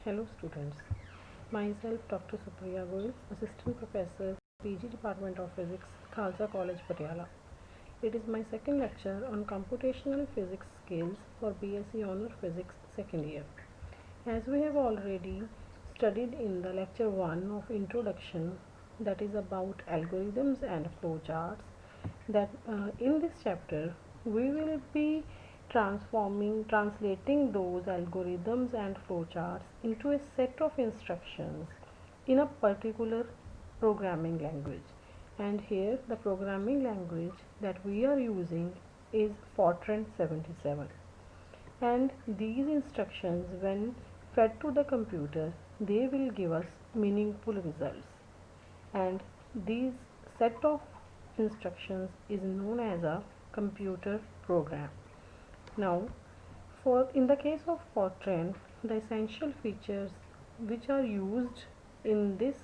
Hello students, myself Dr. Supriya Goyal, Assistant Professor, PG Department of Physics, Khalsa College, Patiala. It is my second lecture on computational physics skills for BSc Honor Physics second year. As we have already studied in the lecture 1 of introduction, that is about algorithms and flowcharts, that in this chapter we will be translating those algorithms and flowcharts into a set of instructions in a particular programming language. And here the programming language that we are using is Fortran 77. And these instructions, when fed to the computer, they will give us meaningful results. And these set of instructions is known as a computer program. Now, for in the case of Fortran, the essential features which are used in this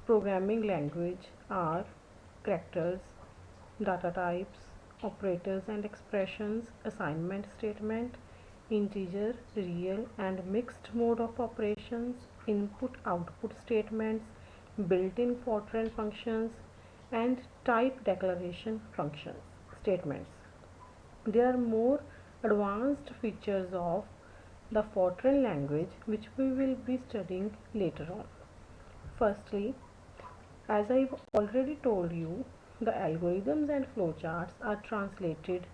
programming language are characters, data types, operators and expressions, assignment statement, integer, real and mixed mode of operations, input output statements, built-in Fortran functions, and type declaration functions statements. There are more advanced features of the Fortran language which we will be studying later on. Firstly, as I've already told you, the algorithms and flowcharts are translated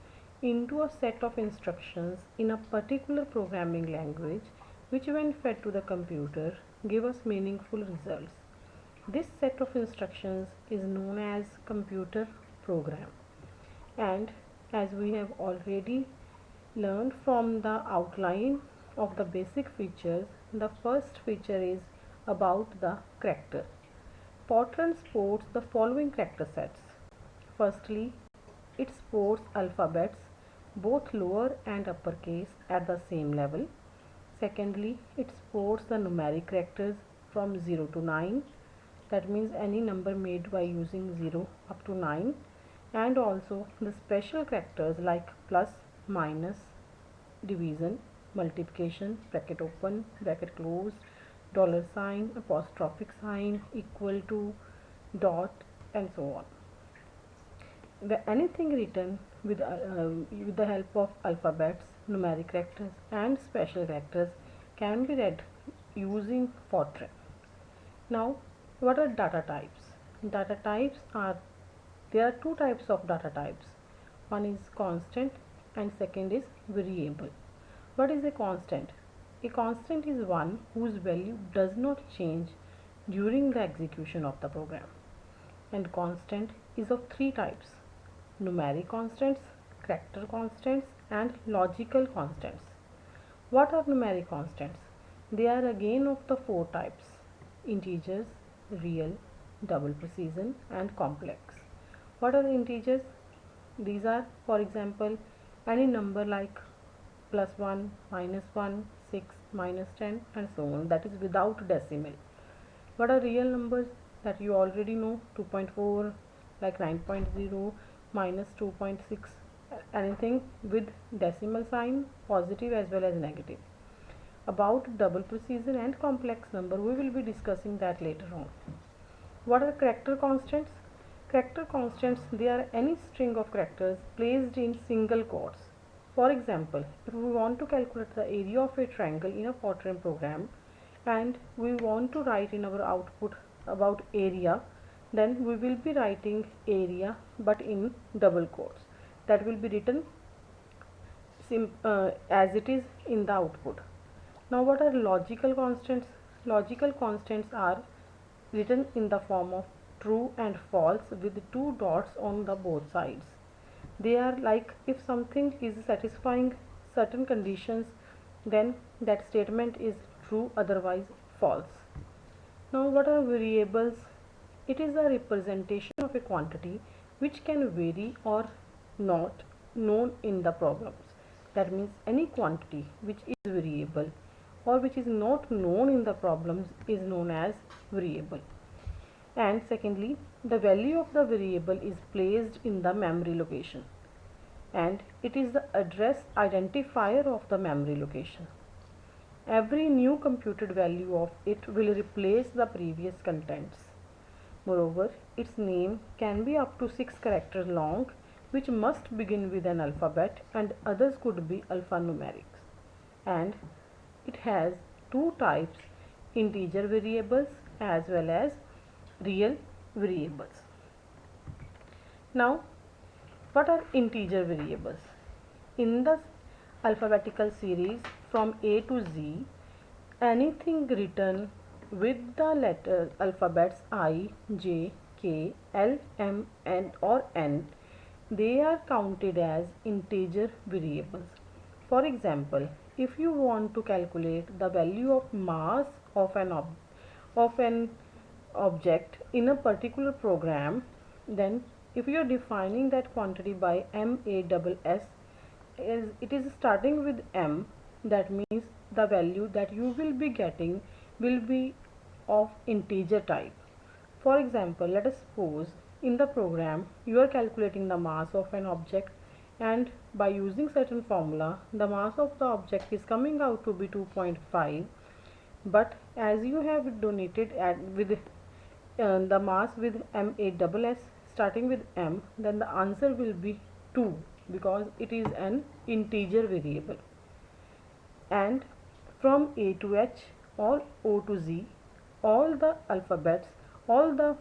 into a set of instructions in a particular programming language which, when fed to the computer, give us meaningful results. This set of instructions is known as computer program. And as we have already learned from the outline of the basic features, the first feature is about the character. Fortran supports the following character sets. Firstly, it supports alphabets, both lower and uppercase, at the same level. Secondly, it supports the numeric characters from 0 to 9. That means any number made by using 0 up to 9. And also the special characters like plus, minus, division, multiplication, bracket open, bracket close, dollar sign, apostrophic sign, equal to, dot, and so on. Anything written with the help of alphabets, numeric characters and special characters can be read using Fortran. Now, what are data types? Data types are, there are two types of data types. One is constant and second is variable. What is a constant? A constant is one whose value does not change during the execution of the program. And constant is of three types: numeric constants, character constants and logical constants. What are numeric constants? They are again of the four types: integers, real, double precision and complex. What are integers? These are, for example, any number like +1, -1, 6, -10 and so on, that is without decimal. What are real numbers? That you already know: 2.4, like 9.0, -2.6, anything with decimal sign, positive as well as negative. About double precision and complex number, we will be discussing that later on. What are character constants? Character constants, they are any string of characters placed in single quotes. For example, if we want to calculate the area of a triangle in a Fortran program and we want to write in our output about area, then we will be writing area but in double quotes. That will be written as it is in the output. Now, what are logical constants? Logical constants are written in the form of true and false with two dots on the both sides. They are like, if something is satisfying certain conditions, then that statement is true, otherwise false. Now, what are variables? It is a representation of a quantity which can vary or not known in the programs. That means any quantity which is variable or which is not known in the problems is known as variable. And secondly, the value of the variable is placed in the memory location, and it is the address identifier of the memory location. every new computed value of it will replace the previous contents. Moreover, its name can be up to 6 characters long, which must begin with an alphabet, and others could be alphanumerics. And it has two types, integer variables as well as real variables. Now, what are integer variables? In the alphabetical series from A to Z, anything written with the letter alphabets I, J, K, L, M, N or N, they are counted as integer variables. For example, if you want to calculate the value of mass of an object in a particular program, then if you are defining that quantity by MASS, it is starting with M, that means the value that you will be getting will be of integer type. For example, let us suppose in the program you are calculating the mass of an object, and by using certain formula the mass of the object is coming out to be 2.5, but as you have donated with the mass with MASS starting with M, then the answer will be 2 because it is an integer variable. And from A to H or O to Z, all the alphabets, all the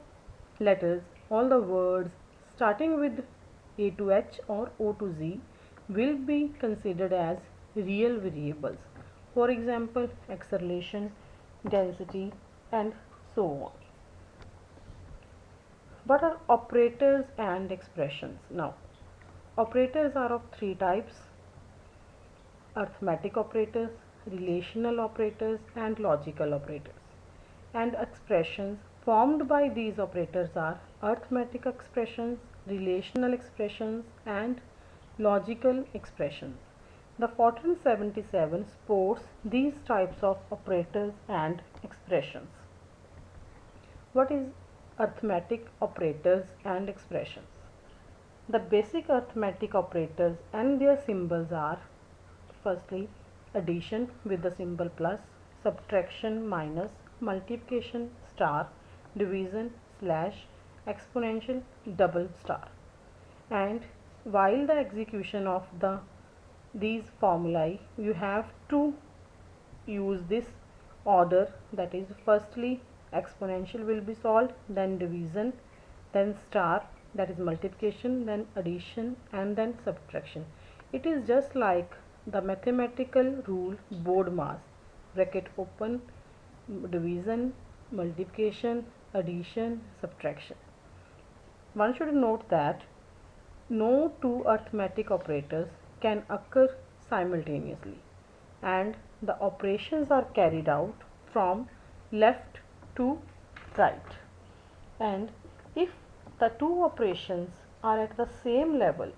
letters, all the words starting with A to H or O to Z will be considered as real variables. For example, acceleration, density and so on. What are operators and expressions? Now, operators are of three types: arithmetic operators, relational operators and logical operators. And expressions formed by these operators are arithmetic expressions, relational expressions and logical expressions. The Fortran 77 supports these types of operators and expressions. What is arithmetic operators and expressions? The basic arithmetic operators and their symbols are: firstly, addition with the symbol plus, subtraction minus, multiplication star, division slash, exponential double star. And while the execution of these formulae, you have to use this order, that is, firstly exponential will be solved, then division, then star, that is multiplication, then addition and then subtraction. It is just like the mathematical rule BODMAS, bracket open, division, multiplication, addition, subtraction. One should note that no two arithmetic operators can occur simultaneously, and the operations are carried out from left to right. And if the two operations are at the same level,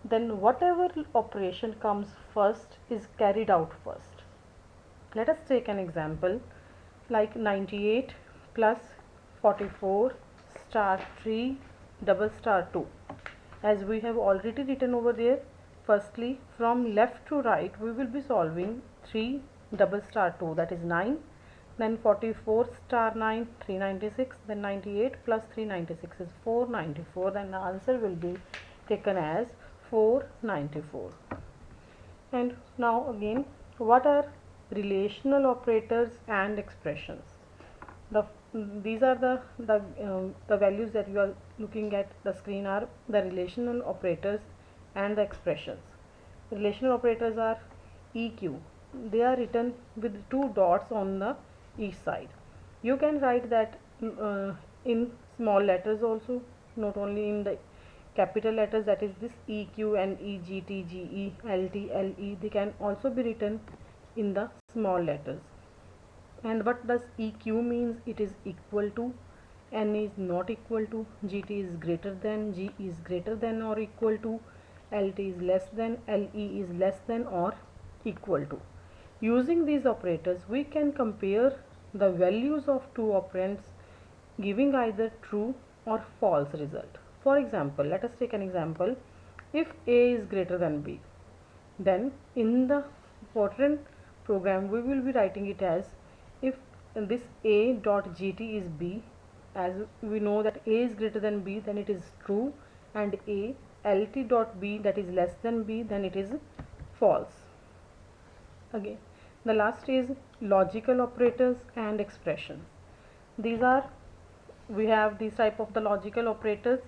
then whatever operation comes first is carried out first. Let us take an example like 98 plus 44 star 3 double star 2. As we have already written over there, firstly from left to right we will be solving 3 double star 2, that is 9, then 44 star 9 396, then 98 plus 396 is 494, then the answer will be taken as 494. And now again, what are relational operators and expressions? These are the values that you are looking at the screen are the relational operators and the expressions. Relational operators are EQ. They are written with two dots on the each side. You can write that in small letters also, not only in the capital letters, that is this EQ and EGT, GE, LT, LE. They can also be written in the small letters. And what does EQ means? It is equal to, N is not equal to, GT is greater than, G is greater than or equal to, LT is less than, LE is less than or equal to. Using these operators, we can compare the values of two operands giving either true or false result. For example, let us take an example. If A is greater than B, then in the Fortran program, we will be writing it as, if this a dot gt is b, as we know that a is greater than b, then it is true, and a lt dot b, that is less than b, then it is false. Again, the last is logical operators and expressions. These are, we have this type of the logical operators,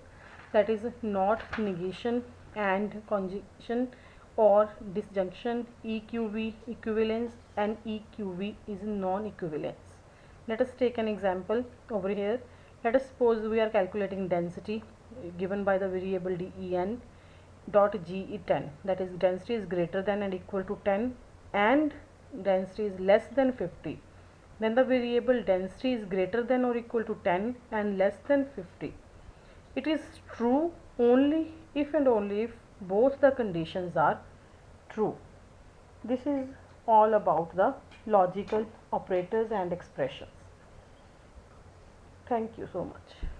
that is not, negation, and conjunction or disjunction, eqv, equivalence, and eqv is non-equivalence. Let us take an example over here. Let us suppose we are calculating density given by the variable den dot ge10, that is density is greater than and equal to 10 and density is less than 50. Then the variable density is greater than or equal to 10 and less than 50. It is true only if and only if both the conditions are true. This is all about the logical operators and expressions. Thank you so much.